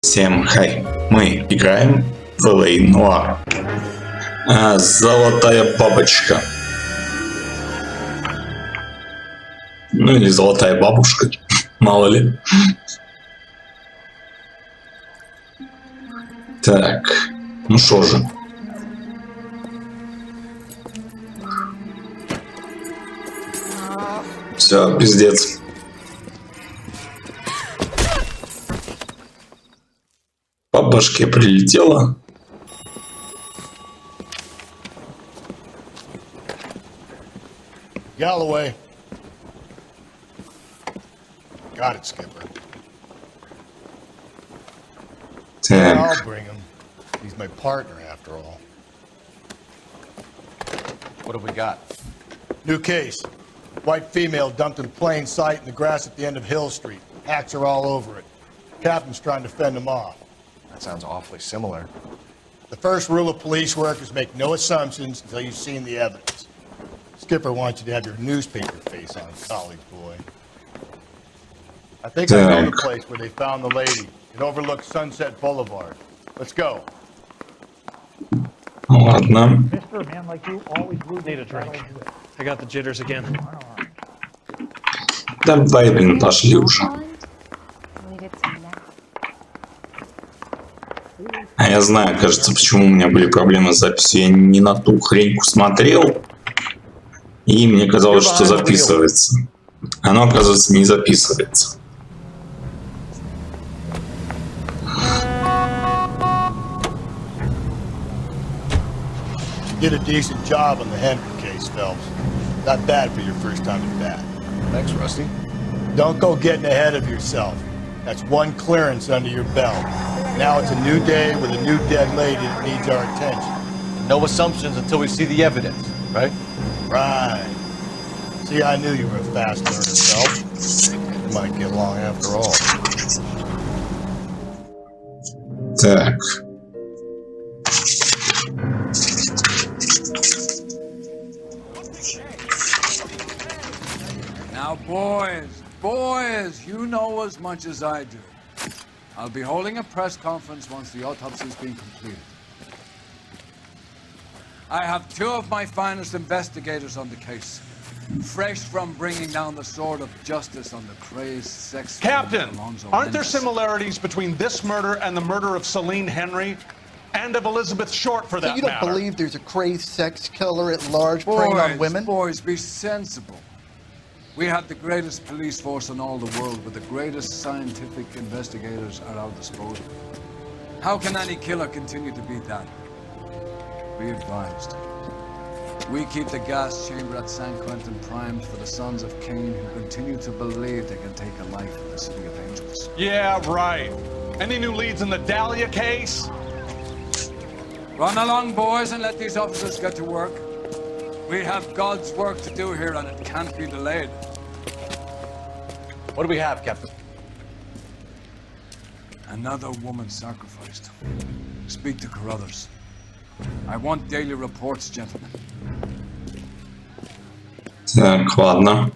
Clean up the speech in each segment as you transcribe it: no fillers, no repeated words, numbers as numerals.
Всем хай! Мы играем в Noire. Золотая бабочка. Ну или золотая бабушка. Мало ли. Так. Ну шо же. Все, пиздец. По башке прилетело. Galloway. Got it, Skipper. Так. I'll bring him. He's my partner, after all. What have we got? New case. White female dumped in plain sight in the grass at the end of Hill Street. Hacks are all over it. Captain's trying to fend him off. That sounds awfully similar. The first rule of police work is make no assumptions until you've seen the evidence. Skipper wants you to have your newspaper face on, college boy. I think I know the place where they found the lady. It overlooks Sunset Boulevard. Let's go. Ладно. Mister, a man like you always need a drink. I got the jitters again. Давай, блин, пошли уже. А я знаю, кажется, почему у меня были проблемы с записью. Я не на ту хреньку смотрел. И мне казалось, что записывается. Оно, оказывается, не записывается. You did a decent job on the Henry case, Phelps. Not bad for your first time at bat. Thanks, Rusty. Don't go getting ahead of yourself. That's one clearance under your belt. Now it's a new day with a new dead lady that needs our attention. No assumptions until we see the evidence, right? Right. See, I knew you were a fast learner, Phelps. You might get along after all. Так. Now, boys, you know as much as I do. I'll be holding a press conference once the autopsy's been completed. I have two of my finest investigators on the case, fresh from bringing down the sword of justice on the crazed sex... Captain, aren't there similarities between this murder and the murder of Celine Henry? And of Elizabeth Short, for that matter? So you don't believe there's a crazed sex killer at large preying on women? Boys, be sensible. We have the greatest police force in all the world, with the greatest scientific investigators at our disposal. How can any killer continue to beat that? Be advised. We keep the gas chamber at San Quentin primed for the sons of Cain who continue to believe they can take a life in the City of Angels. Yeah, right. Any new leads in the Dahlia case? Run along, boys, and let these officers get to work. We have God's work to do here, and it can't be delayed. What do we have, Captain? Another woman sacrificed. Speak to Carruthers. I want daily reports, gentlemen. Так, ладно.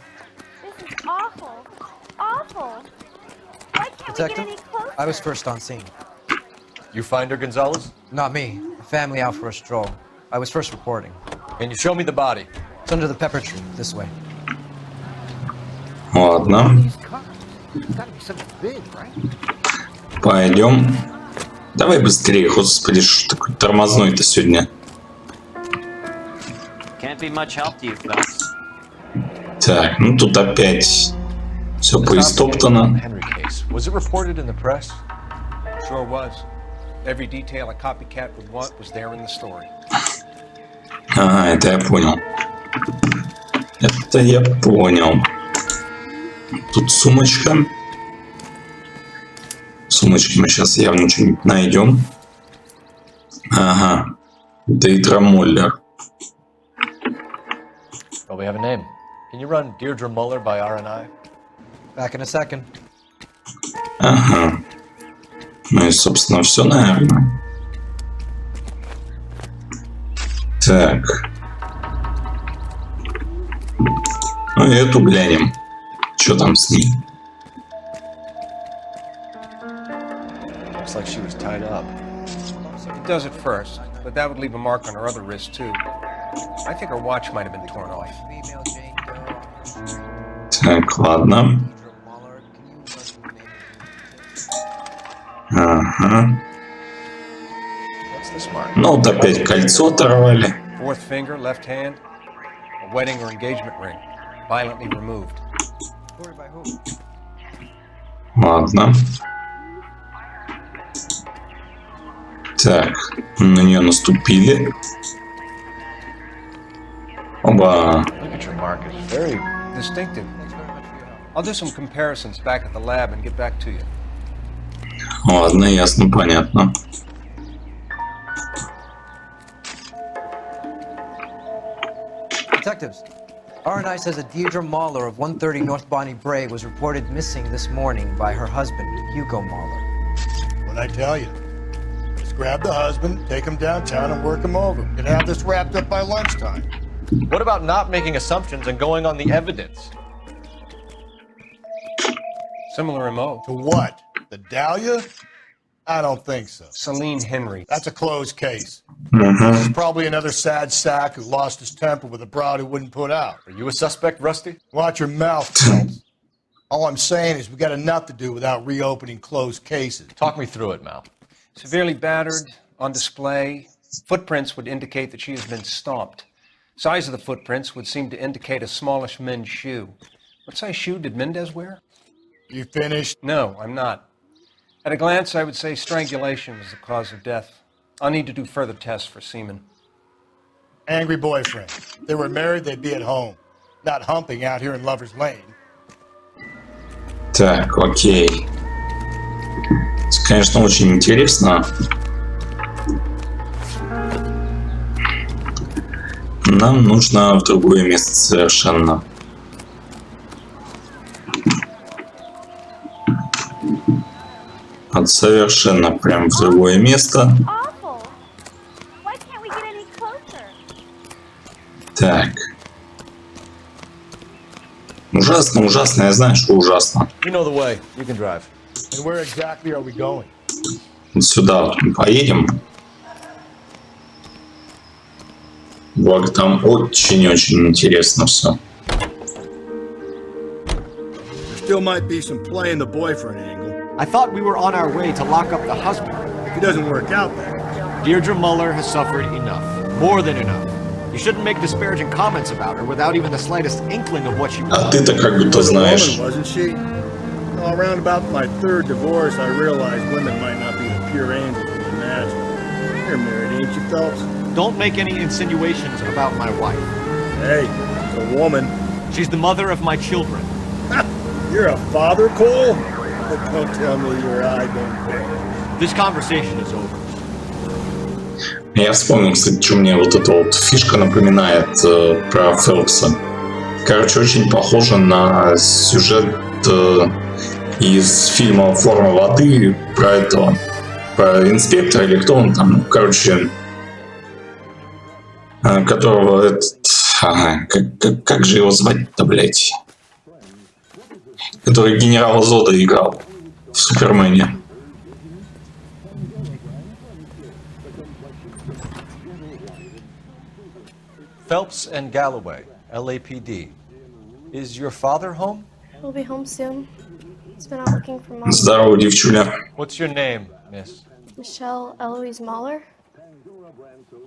This is awful. Awful. Why can't we get any closer? I was first on scene. You find her, Gonzalez? Not me. The family out for a stroll. I was first reporting. Can you show me the body? It's under the pepper tree, this way. Ладно. Пойдем. Давай быстрее, господи, что такой тормозной-то сегодня. Так, ну тут опять все поистоптано. Was it reported in the press? Sure was. Every detail a copycat would want was there in the story. Ага, это я понял. Это я понял. Тут сумочка. В сумочке мы сейчас явно что-нибудь найдем. Ага. Дейтра Моллер. Oh, we have a name. Can you run Deirdre Muller by R&I? Back in a second. Ага. Ну и, собственно, все, наверное. Так. Ну и эту глянем. Что там с ней? Looks like she was tied up. It does at first, but that would leave a mark on her other wrist, too. I think her watch might have been torn off. Female Jane Doe. Так, ладно. Deidre Muller. Can you run through the name of Ага. What's this mark? Ну вот опять кольцо оторвали. Fourth finger, left hand, a wedding or engagement ring, violently removed. Reported by who? Ладно. Так, на нее наступили. Оба. Look at your mark. It's very Distinctive. Thanks very much for your help. I'll do some comparisons back at the lab and get back to you. Ладно, ясно, понятно. Detectives, RNI says that Deidre Muller of 130 North Bonnie Bray was reported missing this morning by her husband, Hugo Muller. What'd I tell you? Let's grab the husband, take him downtown, and work him over. Could have this wrapped up by lunchtime. What about not making assumptions and going on the evidence? Similar MO. To what? The Dahlia? I don't think so. Celine Henry. That's a closed case. Угу. This is probably another sad sack who lost his temper with a broad who wouldn't put out. Are you a suspect, Rusty? Watch your mouth, Phelps. All I'm saying is we got enough to do without reopening closed cases. Talk me through it, Mal. Severely battered, on display. Footprints would indicate that she has been stomped. Size of the footprints would seem to indicate a smallish men's shoe. What size shoe did Mendez wear? You finished? No, I'm not. At a glance, I would say strangulation was the cause of death. I'll need to do further tests for semen. Angry boyfriend. If they were married, they'd be at home. Not humping out here in Lover's Lane. Так, окей. Это, конечно, очень интересно. Нам нужно в другое место совершенно. Вот совершенно прям в другое место. Awful. Why can't we get any closer? Так. Ужасно, ужасно. Я знаю, что ужасно. You know the way. You can drive. And where exactly are we going? Вот сюда вот мы поедем. Благо там очень-очень интересно все. There still might be some play in the boyfriend angle. I thought we were on our way to lock up the husband. If it doesn't work out then. Deirdre Muller has suffered enough. More than enough. You shouldn't make disparaging comments about her without even the slightest inkling of what she was. А ты-то как будто знаешь. Wasn't she? Well, around about my third divorce, I realized women might not be the pure angels we imagine. You're married, ain't you, Phelps? Don't make any insinuations about my wife. Hey, it's a woman. She's the mother of my children. You're a father, Cole? Don't tell me your eye don't pay. This conversation is over. Я вспомнил, кстати, что мне вот эта вот фишка напоминает про Фелпса. Короче, очень похоже на сюжет из фильма «Форма воды» про этого, про инспектора или кто он там, короче, которого этот, как же его звать-то, блядь, который генерала Зода играл в Супермене. Phelps and Galloway, LAPD. Is your father home? We'll be home soon. He's been out looking for Mom. Здорово, девчуля. What's your name, miss? Michelle Eloise Mahler?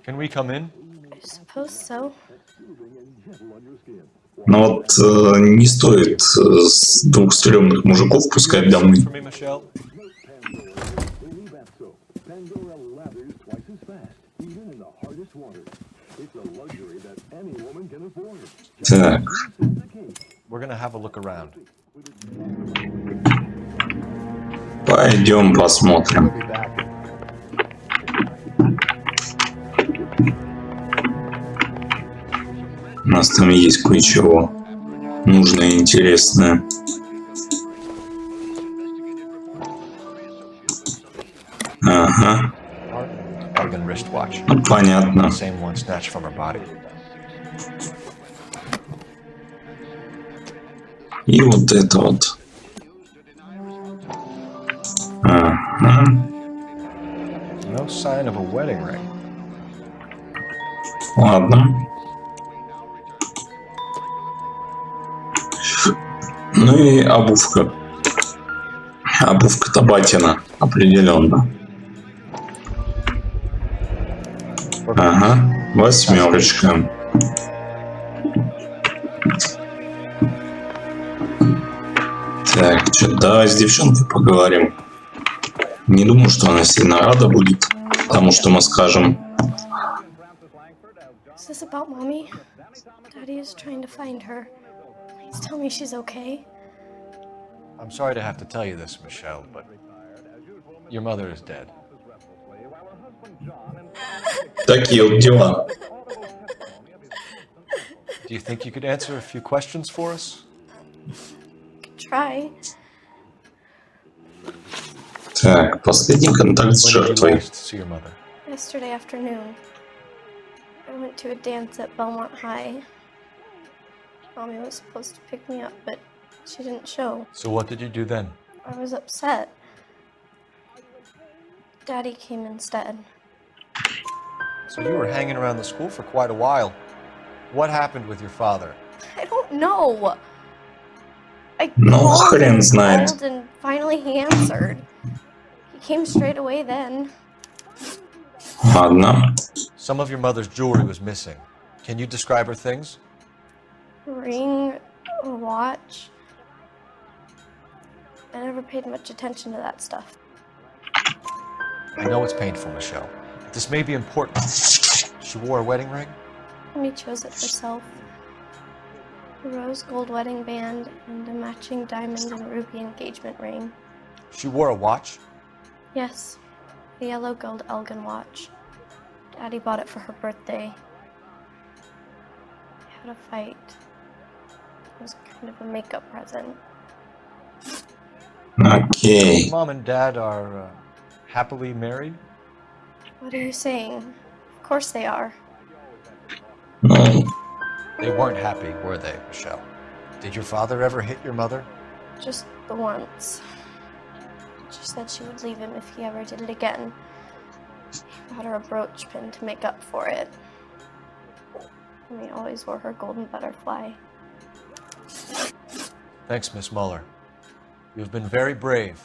Can we come in? I suppose so. Но вот не стоит двух стрёмных мужиков пускать домой. For me, Michelle? Так. We're gonna have a look around. Пойдем посмотрим. У нас там есть кое-чего нужное и интересное. Ага. Organ wristwatch. Ну, понятно. Same one snatched from her body. И вот это вот. Ага. sign of a wedding ring. Ладно. Ну и обувка. Обувка-то батина, определенно. Ага, 8. Так, что, давай с девчонкой поговорим. Не думаю, что она сильно рада будет тому, что мы скажем. Is this about Mommy? Daddy is trying to find her. Please tell me she's okay. I'm sorry to have to tell you this, Michelle, but your mother is dead. Такие вот дела. Do you think you could answer a few questions for us? Try. Так, последний контакт с When did you жертвой. last see your mother? Yesterday afternoon, I went to a dance at Belmont High. Mommy was supposed to pick me up, but she didn't show. So what did you do then? I was upset. Daddy came instead. So you were hanging around the school for quite a while. What happened with your father? I don't know. I Ну, called хрен and знает. called and finally he answered. He came straight away then. Ладно. Some of your mother's jewelry was missing. Can you describe her things? A ring, a watch. I never paid much attention to that stuff. I know it's painful, Michelle. But this may be important. She wore a wedding ring? Mommy chose it herself. A rose gold wedding band and a matching diamond and ruby engagement ring. She wore a watch? Yes, a yellow gold Elgin watch. Daddy bought it for her birthday. We had a fight. It was kind of a makeup present. Окей. Mom and Dad are happily married? What are you saying? Of course they are. Ну, They weren't happy, were they, Michelle? Did your father ever hit your mother? Just the once. She said she would leave him if he ever did it again. He bought her a brooch pin to make up for it. And he always wore her golden butterfly. Thanks, Miss Muller. You've been very brave.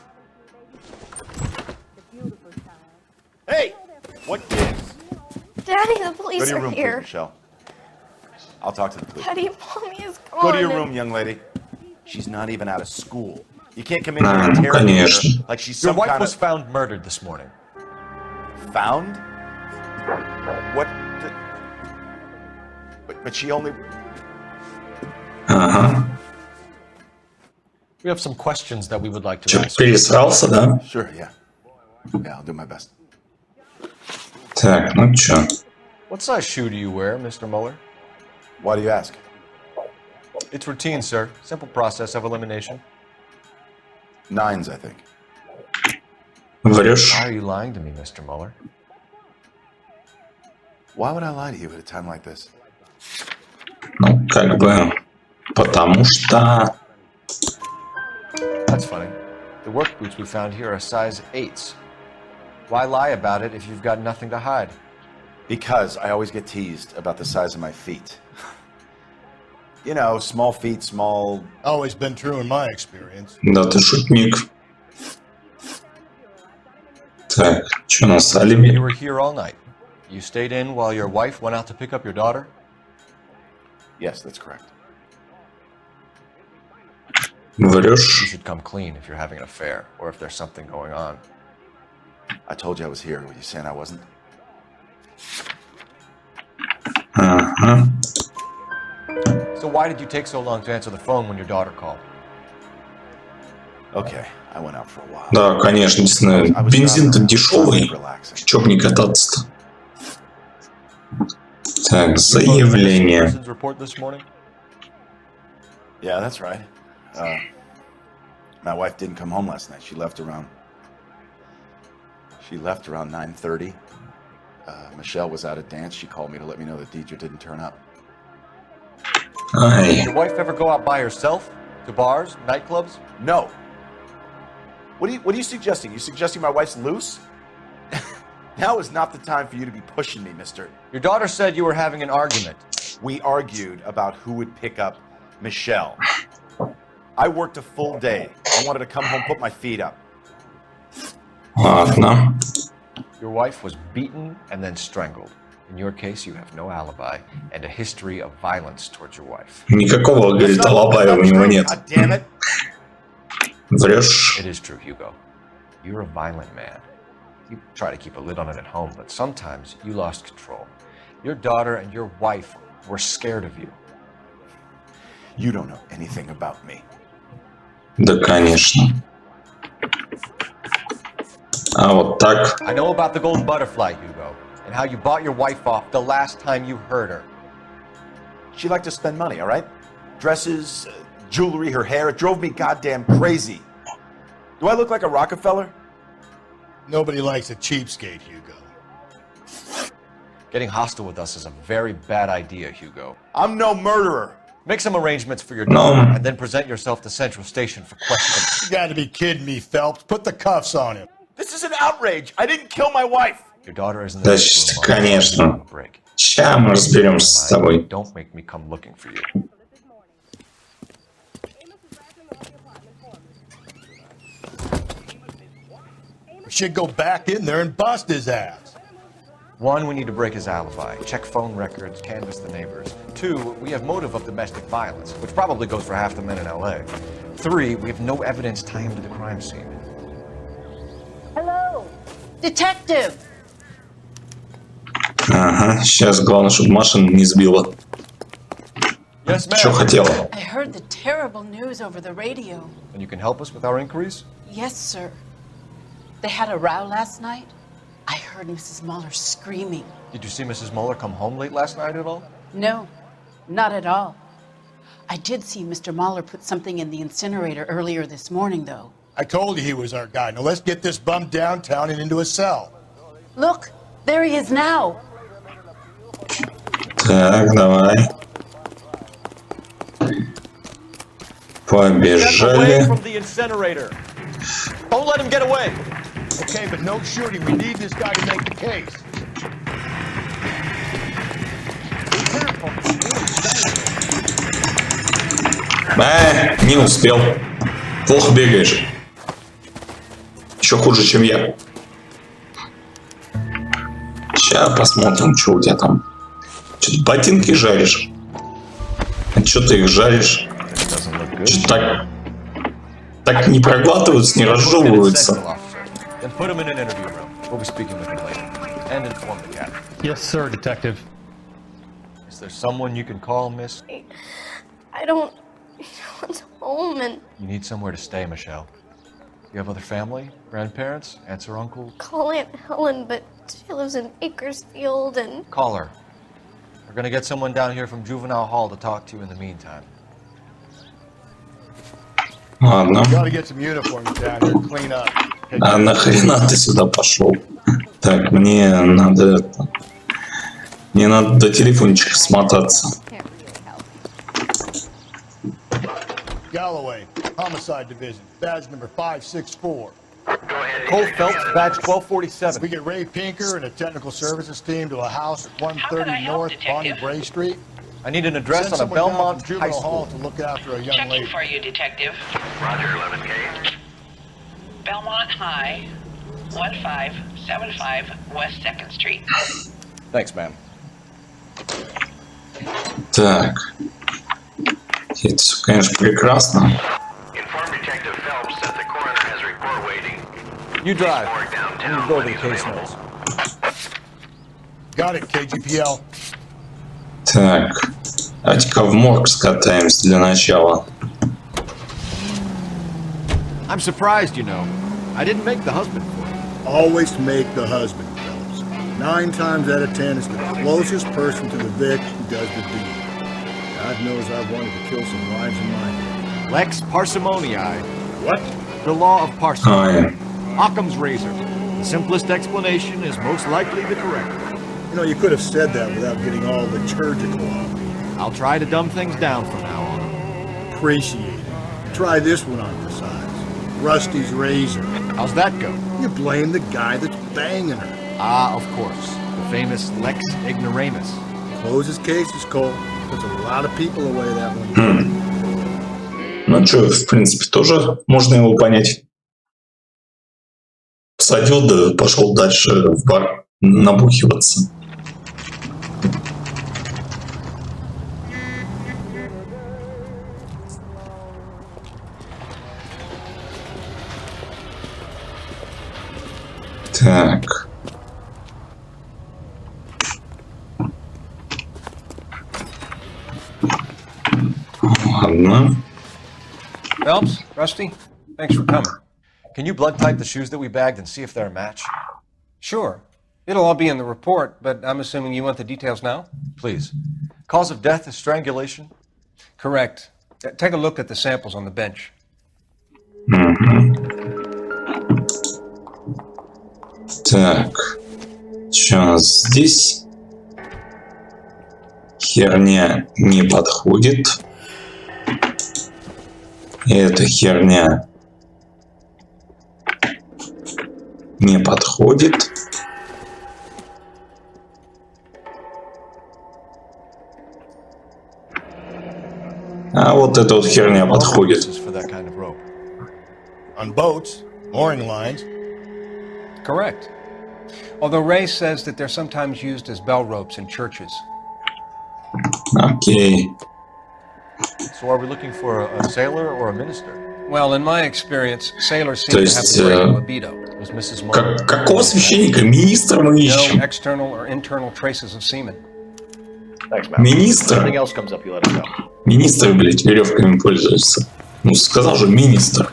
Hey! What gives? Daddy, the Go police to your are room, please, here. Michelle. I'll talk to the police. Daddy, Mommy is gone. Go to your room, young lady. She's not even out of school. You can't come in here and ну, interrogate конечно. her like she's Your some wife kind was of... found murdered this morning. Found? What? But she only... Ага. We have some questions that we would like to Че, ask. пересрался, да? Sure, yeah. Yeah, I'll do my best. Так, ну чё? What size shoe do you wear, Mr. Muller? Why do you ask? It's routine, sir. Simple process of elimination. 9s, I think. Врешь? Why are you lying to me, Mr. Muller? Why would I lie to you at a time like this? Ну, как бы... Потому что... That's funny. The work boots we found here are size 8s. Why lie about it if you've got nothing to hide? Because I always get teased about the size of my feet. You know, small feet, small... Always been true in my experience. Да ты шутник. Так, что у нас, алиби? You were here all night. You stayed in while your wife went out to pick up your daughter? Yes, that's correct. You Врешь? should come clean if you're having an affair or if there's something going on. I told you I was here. Were you saying I wasn't? Ага. So why did you take so long to answer the phone when your daughter called? Okay, I went out for a while. Да, конечно, действительно. Бензин-то дешевый. Чё б не кататься-то? Так, заявление. Person's report this morning? Yeah, that's right. My wife didn't come home last night. She left around 9:30. Michelle was out at dance. She called me to let me know that Deidre didn't turn up. Ай, Did your wife ever go out by herself? To bars, nightclubs? No. What are you suggesting? You suggesting my wife's loose? Now is not the time for you to be pushing me, mister. Your daughter said you were having an argument. We argued about who would pick up Michelle. I worked a full day. I wanted to come home, put my feet up. Ладно. Your wife was beaten and then strangled. In your case, you have no alibi and a history of violence towards your wife. Никакого, говорит, алабая у него нет. God damn it. Врешь. It is true, Hugo. You're a violent man. You try to keep a lid on it at home, but sometimes you lost control. Your daughter and your wife were scared of you. You don't know anything about me. Да, конечно. А вот так. I know about the golden butterfly, Hugo, and how you bought your wife off the last time you heard her. She liked to spend money, all right? Dresses, jewelry, her hair. It drove me goddamn crazy. Do I look like a Rockefeller? Nobody likes a cheapskate, Hugo. Getting hostile with us is a very bad idea, Hugo. I'm no murderer. Make some arrangements for your daughter and then present yourself to Central Station for questioning. You gotta be kidding me, Phelps. Put the cuffs on him. This is an outrage. I didn't kill my wife. Your daughter is in Да, the room. конечно. Ща мы разберемся с тобой. Don't make me come looking for you. We should go back in there and bust his ass. One, we need to break his alibi, check phone records, canvass the neighbors. Two, we have motive of domestic violence, which probably goes for half the men in LA. Three, we have no evidence tying him to the crime scene. Hello, detective. Ага, сейчас главное, чтобы машину не сбила. Yes, ma'am. Что хотела? I heard the terrible news over the radio. And you can help us with our inquiries? Yes, sir. They had a row last night. I heard Mrs. Muller screaming. Did you see Mrs. Muller come home late last night at all? No, not at all. I did see Mr. Muller put something in the incinerator earlier this morning, though. I told you he was our guy. Now let's get this bum downtown and into a cell. Look, there he is now. Так, давай. Побежали. From the incinerator. Don't let him get away. Okay, but no shooting. We need this guy to make the case. Не успел. Плохо бегаешь. Еще хуже, чем я. Сейчас посмотрим, что у тебя там. Что-то ботинки жаришь. А что ты их жаришь? Что-то так не проглатываются, не разжевываются. Then put him in an interview room. We'll be speaking with him later. And inform the captain. Yes, sir, detective. Is there someone you can call, miss? I don't. No one's home, and You need somewhere to stay, Michelle. You have other family? Grandparents? Aunts or uncles? call Aunt Helen, but she lives in Bakersfield, and Call her. We're gonna get someone down here from Juvenile Hall to talk to you in the meantime. Ладно. Gotta get some uniforms down here, clean up. А нахрена ты сюда пошел? Так, мне надо это... Мне надо до телефончика смотаться. Galloway, Homicide Division, badge number 564. Cole Phelps, badge 1247. We get Ray Pinker and a technical services team to a house at 130 North Bonnie Bray Street. I need an address Send on a someone down Belmont from High Juvenile Hall School. to look after a young Checking lady. for you, detective. Roger, 11K. Belmont High, 1575 West 2nd Street. Thanks, ma'am. Так. Это все, конечно, прекрасно. Inform Detective Phelps that the coroner has a report waiting. You drive. Morgue I'm downtown gonna go over when the he's case available. notes. Got it, KGPL. Так. Давайте-ка в морг скатаемся для начала. I'm surprised, you know. I didn't make the husband for you. Always make the husband, fellas. 9 times out of 10, it's the closest person to the Vic who does the deed. God knows I've wanted to kill some wives in my day. Lex parsimoniae. What? The law of parsimony. Oh, yeah. Occam's razor. The simplest explanation is most likely the correct one. You know, you could have said that without getting all liturgical on me. I'll try to dumb things down from now on. Appreciate it. Try this one on for size. Rusty's razor. How's that go? You blame the guy that's banging her. Ah, of course. The famous Lex Ignoramus. Closes cases, Cole. Puts a lot of people away that one. Ну что, в принципе, тоже можно его понять. Посадил, да пошел дальше в бар набухиваться. Так. Ладно. Phelps, Rusty, thanks for coming. Can you blood type the shoes that we bagged and see if they're a match? Sure. It'll all be in the report, but I'm assuming you want the details now? Please. Cause of death is strangulation? Correct. Take a look at the samples on the bench. Так. Что у нас здесь? Херня не подходит. Эта херня не подходит. А вот эта вот херня подходит. On boats, mooring lines. Correct. Although Ray says that they're sometimes used as bell ropes in churches. Окей. So are we looking for a sailor or a minister? Well, in my experience, sailors seem То to have есть, the great libido. Was Mrs. Muller? какого священника? Министра мы No ищем. external or internal traces of semen. Thanks, Mal. Министр? If anything else comes up, you let us know. Министр, блядь, веревками пользуется. Ну, сказал же министр.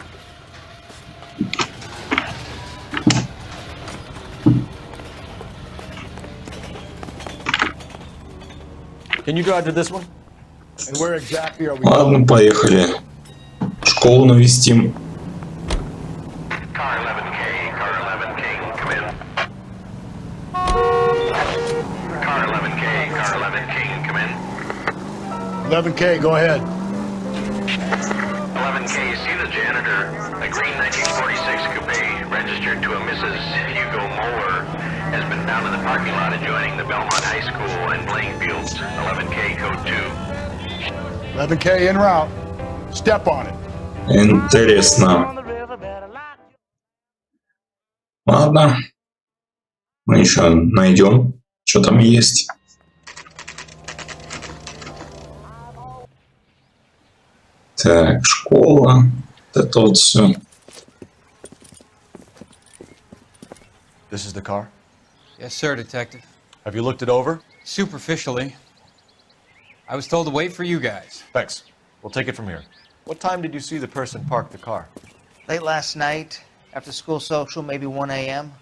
Can you drive to this one? And where exactly are we Ладно, поехали. Школу навестим. Car 11K, car 11K, come in. Car 11K, car 11K, come in. 11K, go ahead. 11K, see the janitor, a green 1946 coupe, registered to a Mrs. Hugo Moeller, has been found in the parking lot adjoining the Belmont High School and playing fields. 11K, code 2. 11K en route. Step on it. Интересно. Ладно. Мы еще найдем, что там есть. Так, школа. Вот это вот все. This is the car? Yes, sir, Detective. Have you looked it over? Superficially. I was told to wait for you guys. Thanks. We'll take it from here. What time did you see the person park the car? Late last night, after school social, maybe 1 a.m.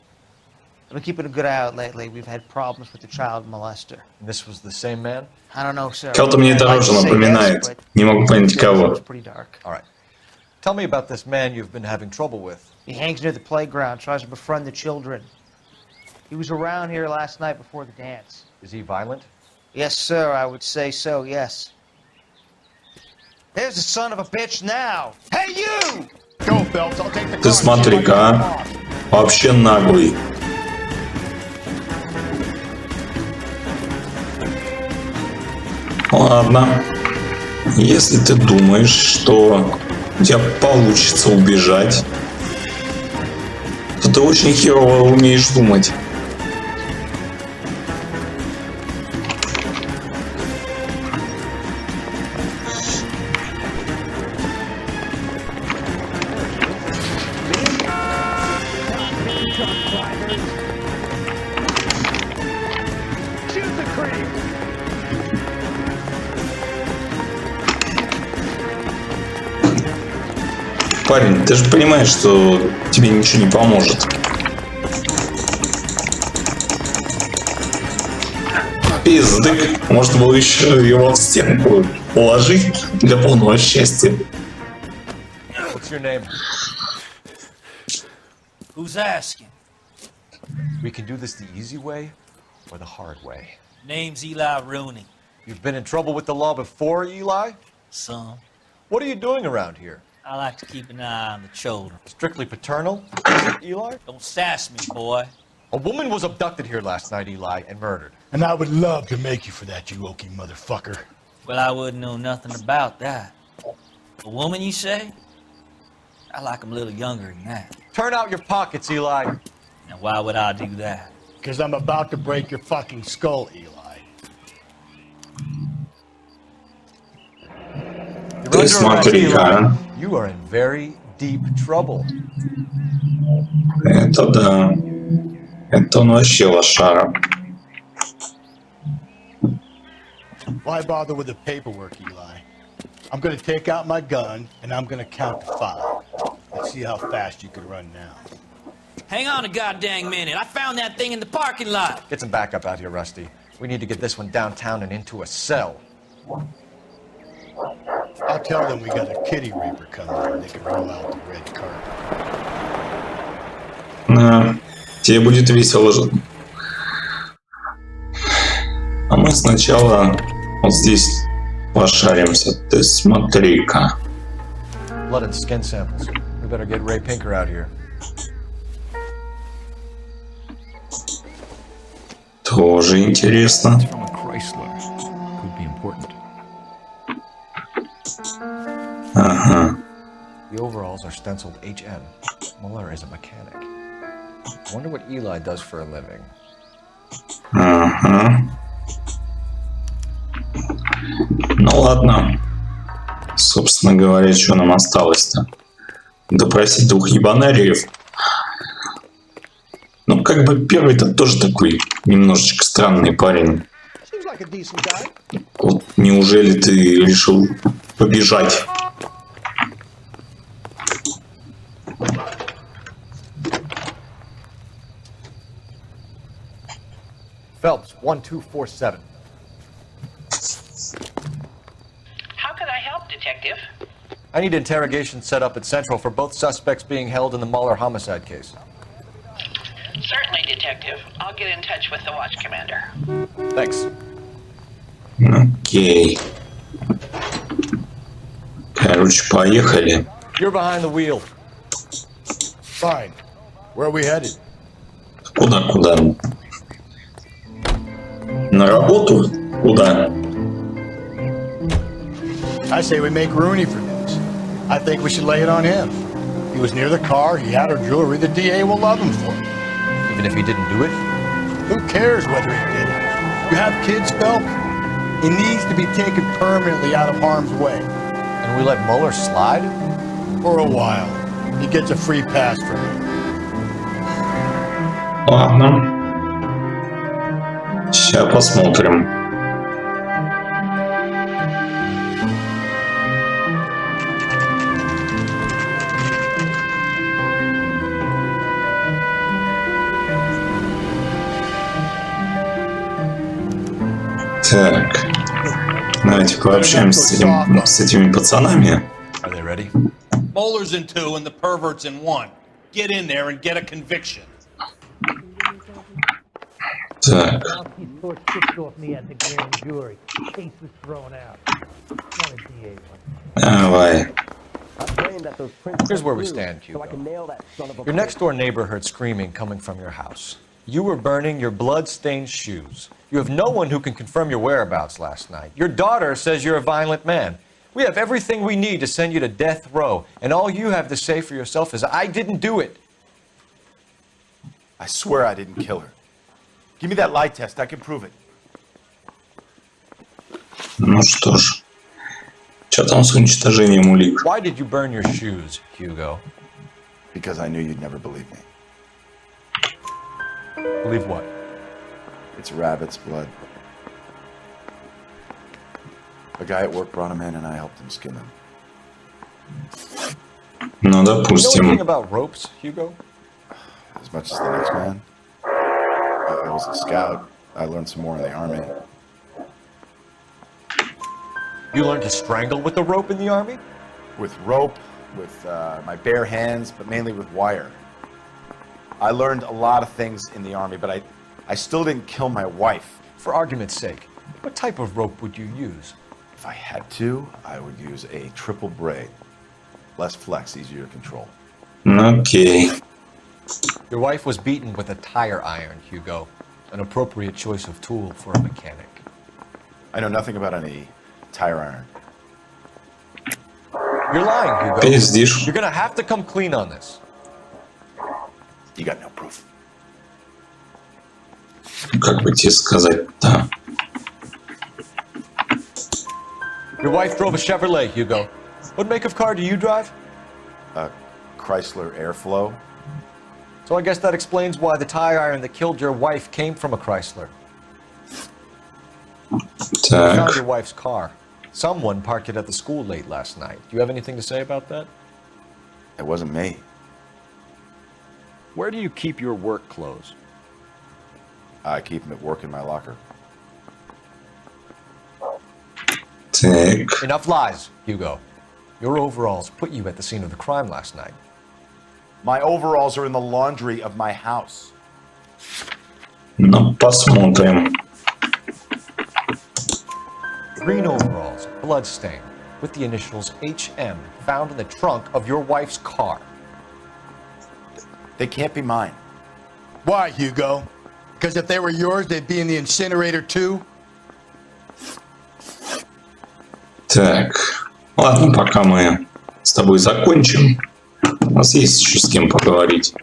I've been keeping a good eye out lately. We've had problems with the child molester. And this was the same man? I don't know, sir. Кого-то мне дороже напоминает. Не могу понять, кого. It's pretty dark. All right. Tell me about this man you've been having trouble with. He hangs near the playground, tries to befriend the children. He was around here last night before the dance. Is he violent? Yes, sir, I would say so, yes. There's the son of a bitch now. Hey, you! Go, Phelps, I'll take the car. Ты смотри-ка, а. Вообще наглый. Ладно. Если ты думаешь, что у тебя получится убежать, то ты очень херово умеешь думать. Парень, ты же понимаешь, что тебе ничего не поможет. Пиздык. Можно было еще его в стенку положить для полного счастья. What's your name? Who's asking? We can do this the easy way or the hard way. Name's Eli Rooney. You've been in trouble with the law before, Eli? Some. What are you doing around here? I like to keep an eye on the children. Strictly paternal, Eli? Don't sass me, boy. A woman was abducted here last night, Eli, and murdered. And I would love to make you for that, you oaky motherfucker. Well, I wouldn't know nothing about that. A woman, you say? I like 'em a little younger than that. Turn out your pockets, Eli. Now, why would I do that? Because I'm about to break your fucking skull, Eli. Ты смотри-ка. You are in very deep trouble. Это да. Это он вообще лошара. Why bother with the paperwork, Eli? I'm gonna take out my gun and I'm gonna count to 5. Let's see how fast you can run now. Hang on a goddamn minute. I found that thing in the parking lot. Get some backup out here, Rusty. We need to get this one downtown and into a cell. I'll tell them we got a kitty raper coming and they can roll out the red carpet. Тебе будет весело жить. А мы сначала вот здесь пошаримся. Ты смотри-ка. Blood and skin samples. We better get Ray Pinker out here. Тоже интересно. Ага. The overalls are stenciled HM. Muller is a mechanic. I wonder what Eli does for a living. Ага. Ну ладно. Собственно говоря, что нам осталось-то? Допросить 2 ебанариев. Ну, как бы первый-то тоже такой немножечко странный парень. Вот неужели ты решил побежать? Phelps, 1247. How can I help, Detective? I need interrogation set up at Central for both suspects being held in the Muller homicide case. Certainly, Detective. I'll get in touch with the watch commander. Thanks. Окей. Короче, поехали. You're behind the wheel. Fine. Where are we headed? Куда? На работу? Куда? I say we make Rooney for this. I think we should lay it on him. He was near the car, he had her jewelry, the DA will love him for it. Even if he didn't do it? Who cares whether he did it? You have kids, Phelps? He needs to be taken permanently out of harm's way. And we let Muller slide? For a while. He gets a free pass from me. Ладно. Сейчас посмотрим. Так. Давайте пообщаемся с этими пацанами. Are they ready? Moeller's in 2 and the pervert's in 1. Get in there and get a conviction. Так. Давай. Here's where we stand, Hugo. Your next-door neighbor heard screaming coming from your house. You were burning your blood-stained shoes. You have no one who can confirm your whereabouts last night. Your daughter says you're a violent man. We have everything we need to send you to death row, and all you have to say for yourself is, I didn't do it. I swear I didn't kill her. Give me that lie test, I can prove it. Ну что ж. Что там с уничтожением улик? Why did you burn your shoes, Hugo? Because I knew you'd never believe me. Believe what? It's rabbit's blood. A guy at work brought him in and I helped him skin him. Ну, You know допустим. anything about ropes, Hugo? As much as the next man. I was a scout. I learned some more in the army. You learned to strangle with the rope in the army? With rope, with my bare hands, but mainly with wire. I learned a lot of things in the army, but I still didn't kill my wife. For argument's sake, what type of rope would you use? If I had to, I would use a triple braid. Less flex, easier to control. Окей. Your wife was beaten with a tire iron, Hugo. An appropriate choice of tool for a mechanic. I know nothing about any tire iron. You're lying, Hugo. Пиздишь. You're gonna have to come clean on this. You got no proof. Как бы тебе сказать-то? Your wife drove a Chevrolet, Hugo. What make of car do you drive? A Chrysler Airflow. So I guess that explains why the tire iron that killed your wife came from a Chrysler. You found your wife's car. Someone parked it at the school late last night. Do you have anything to say about that? It wasn't me. Where do you keep your work clothes? I keep them at work in my locker. Так. Enough lies, Hugo. Your overalls put you at the scene of the crime last night. My overalls are in the laundry of my house. Ну, посмотрим. Green overalls, bloodstained, with the initials HM found in the trunk of your wife's car. They can't be mine. Why, Hugo? Because if they were yours, they'd be in the incinerator too? Так. Ладно, пока мы с тобой закончим. У нас есть еще с кем поговорить.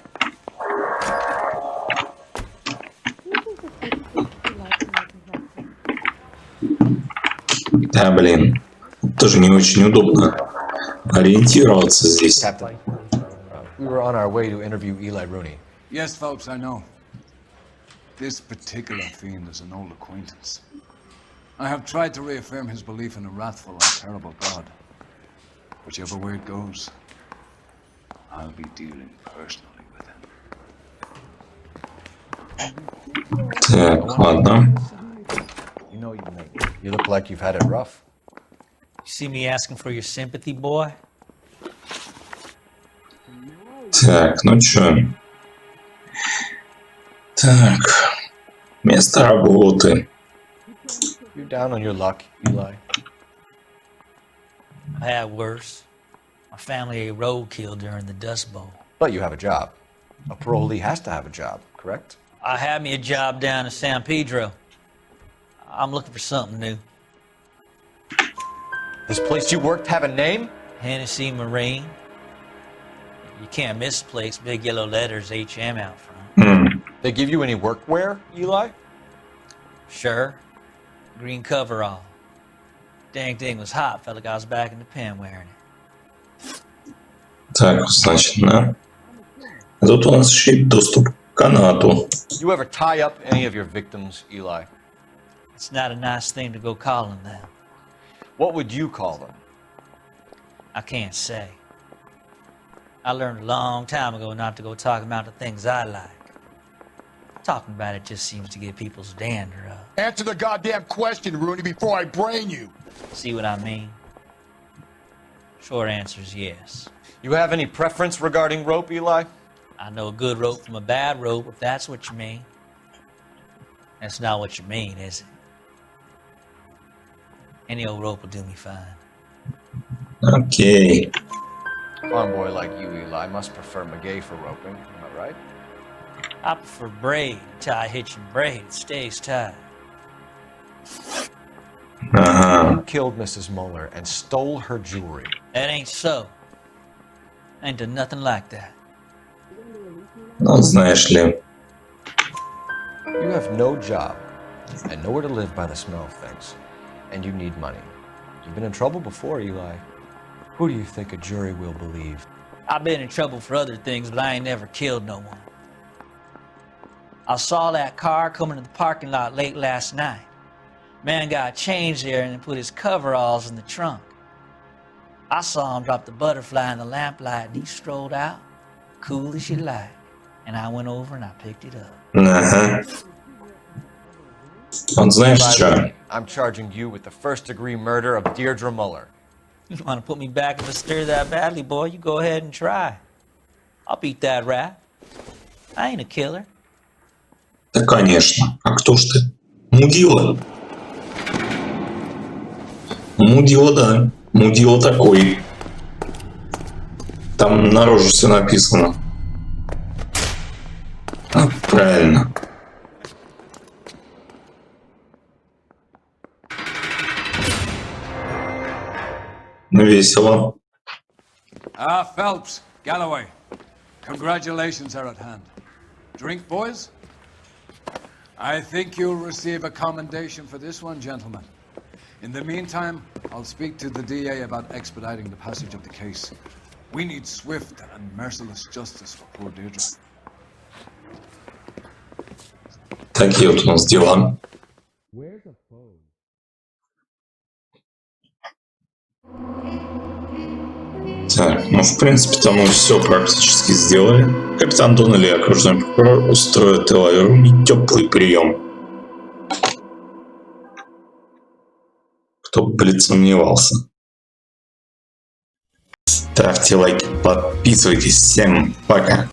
Да, блин. Тоже не очень удобно ориентироваться здесь. Captain, we were on our way to interview Eli Rooney. Yes, Phelps, I know. This particular fiend is an old acquaintance. I have tried to reaffirm his belief in a wrathful and terrible God. Whichever way it goes, I'll be dealing personally with him. Так, ладно. You look like you've had it rough. You see me asking for your sympathy, boy? Так, ну чё? Так. Место работы. You're down on your luck, Eli. I had worse. My family ate roadkill during the Dust Bowl. But you have a job. A parolee has to have a job, correct? I had me a job down in San Pedro. I'm looking for something new. This place you worked have a name? Hennessy Marine. You can't miss the place. Big yellow letters, HM out front. They give you any workwear, Eli? Sure. Green coverall. Dang thing was hot. Felt like I was back in the pen wearing it. Так, значит, да. А тут у нас еще и доступ к канату. You ever tie up any of your victims, Eli? It's not a nice thing to go calling them. What would you call them? I can't say. I learned a long time ago not to go talking about the things I like. Talking about it just seems to get people's dander up. Answer the goddamn question, Rooney, before I brain you. See what I mean? Short answer is yes. You have any preference regarding rope, Eli? I know a good rope from a bad rope, if that's what you mean. That's not what you mean, is it? Any old rope will do me fine. Окей. A farm boy like you, Eli, must prefer Magay for roping, am I right? I prefer braid. Tie hitch and braid. It stays tied. You killed Mrs. Muller and stole her jewelry. That ain't so. I ain't done nothing like that. Ну, знаешь ли. You have no job and nowhere to live by the smell of things. And you need money. You've been in trouble before, Eli. Who do you think a jury will believe? I've been in trouble for other things, but I ain't never killed no one. I saw that car coming to the parking lot late last night. Man got changed there and put his coveralls in the trunk. I saw him drop the butterfly in the lamplight and he strolled out, cool as you like. And I went over and I picked it up. Ага. Он знаешь что? I'm charging you with the first-degree murder of Deirdre Muller. You want to put me back in the stir that badly, boy? You go ahead and try. I'll beat that rap. I ain't a killer. Да, конечно. А кто ж ты? Мудила. Мудила, да. Мудила такой. Там на роже все написано. Правильно. Ну, весело. Phelps, Galloway. Congratulations are at hand. Drink, boys? I think you'll receive a commendation for this one, gentlemen. In the meantime, I'll speak to the DA about expediting the passage of the case. We need swift and merciless justice for poor Deirdre. Такие вот у нас дела. Так, ну в принципе там мы все практически сделали. Капитан Доннелли и окружной прокурор устроят Элайру теплый прием. Кто бы, блин, сомневался. Ставьте лайки, подписывайтесь. Всем пока.